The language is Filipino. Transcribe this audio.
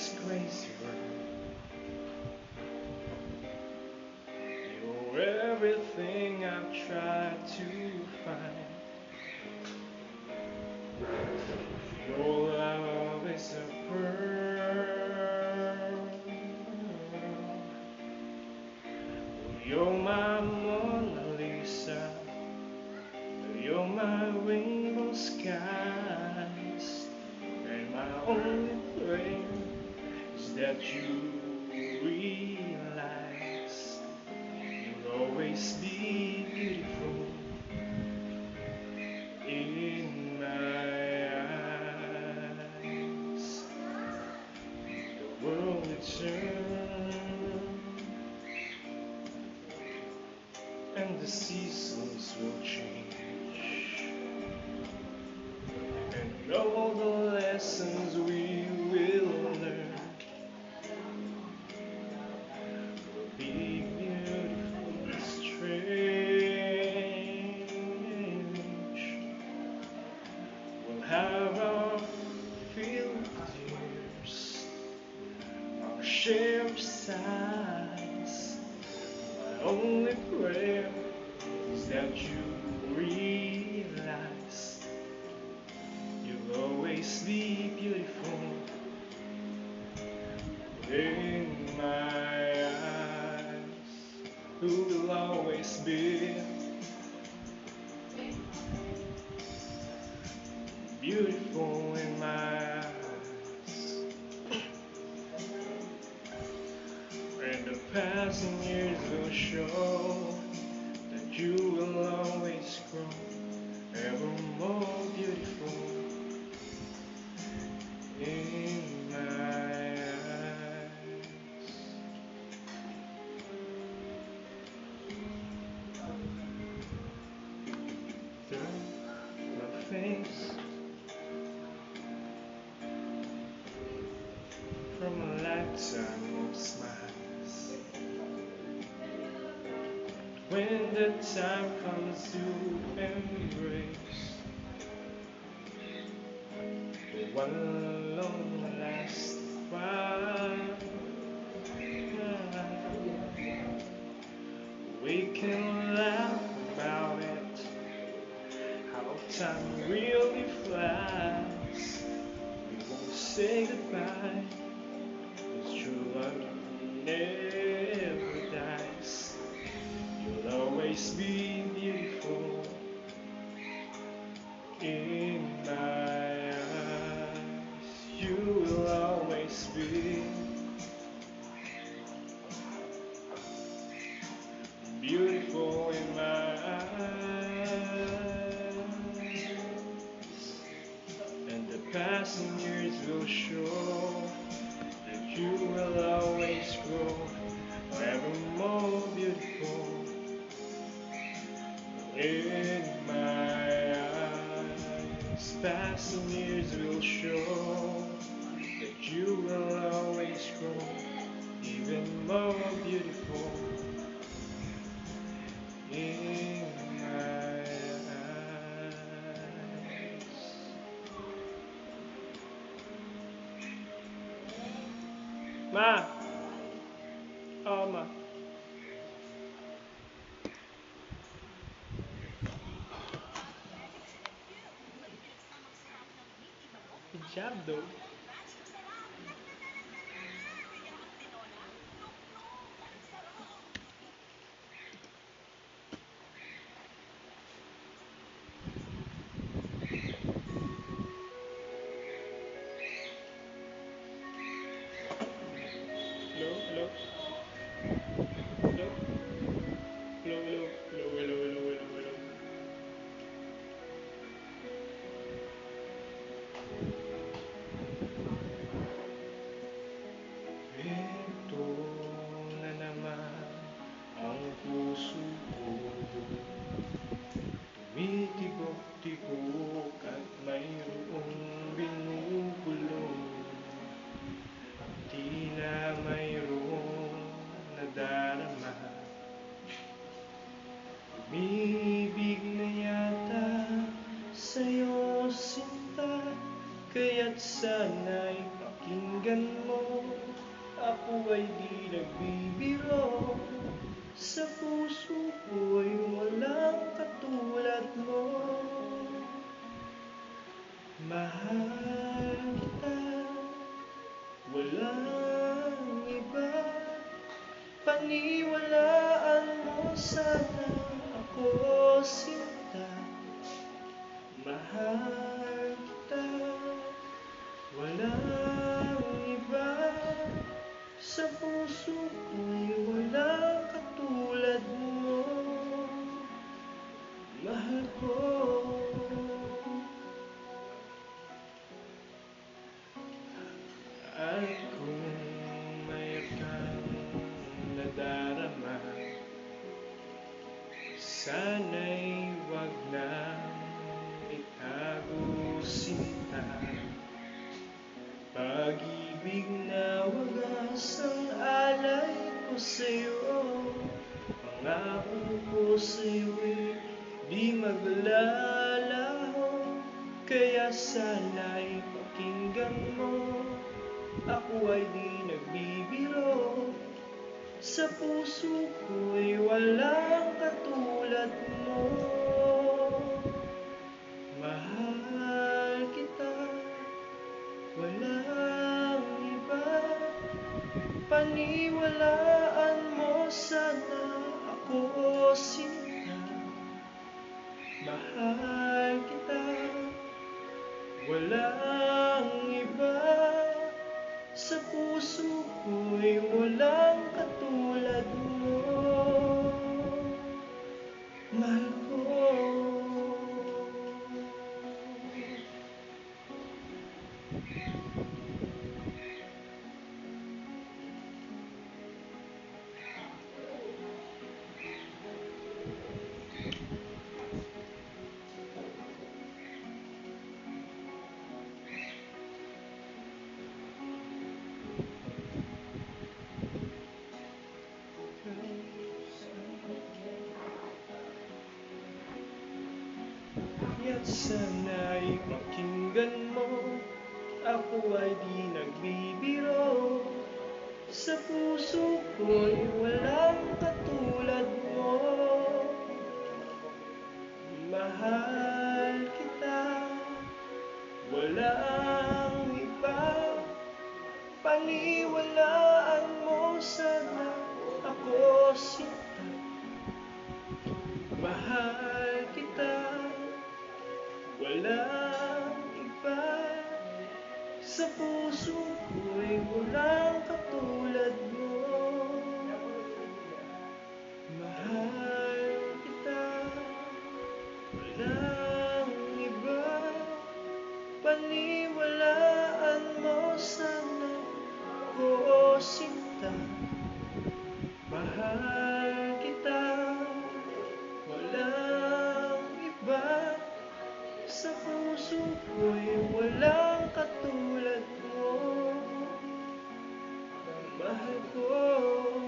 this crazy world. You're everything I've tried to find. Your love is a pearl. You're my Mona Lisa. You're my rainbow skies. And my only prayer is that you realize you'll always be beautiful in my eyes. The world will turn and the seasons will change, and all the lessons we will learn will be beautiful, strange. We'll have our fill of tears, our share of sighs. My only prayer is that you realize you'll always be beautiful in my eyes. Who will always be beautiful in my eyes. And the passing years will show that you will always grow ever more beautiful in my eyes. Through my face, from a lifetime of smiles. When the time comes to embrace the one long last while, we can laugh about it, how time really flies. We won't say goodbye, 'cause true love never dies. You'll always be beautiful in my eyes. You will always be beautiful in my eyes. And the passing years will show that you will always grow ever more beautiful in my eyes. Passing years will show that you will always grow even more beautiful in my eyes. Ma! Oh, ma. Good job, though. Hello, hello, hello, hello, hello, hello, hello, hello, hello, hello. Ito na naman ang puso ko, tumitibok-tibok at mayroong binubulong. Tila mayroong nadarama, umibig na yata sa'yo sinta, kaya't sana'y Pakinggan mo, ako ay di nagbibiro. Sa puso ko'y walang katulad mo. Mahal kita, walang iba. Paniwalaan mo sana ako, sinta. Mahal kita, walang iba. Sa puso ko'y walang katulad mo. Mahal ko. At kung may kang nadarama, sana'y wag nang itago, sinta. Pag-ibig na wagas ang alay ko sa'yo. Pangako ko sa'yo'y di maglalaho. Kaya sana'y pakinggan mo, ako ay di nagbibiro. Sa puso ko'y walang katulad mo. Mahal kita, walang iba. Paniwalaan mo sana ako, sinta. Mahal kita, walang iba. Sa puso ko'y walang katulad mo. Mahal ko. At sana'y pakinggan mo, ako ay di nagbibiro. Sa puso ko'y walang katulad mo. Mahal kita, walang iba. Paniwalaan mo sana ako, sinta. Mahal kita, walang iba. Sa puso ko'y walang katulad mo. Mahal kita, walang iba. Paniwalaan mo sana ako, sinta. Mahal kita, walang iba. Sa puso ko'y walang katulad mo. Mahal ko.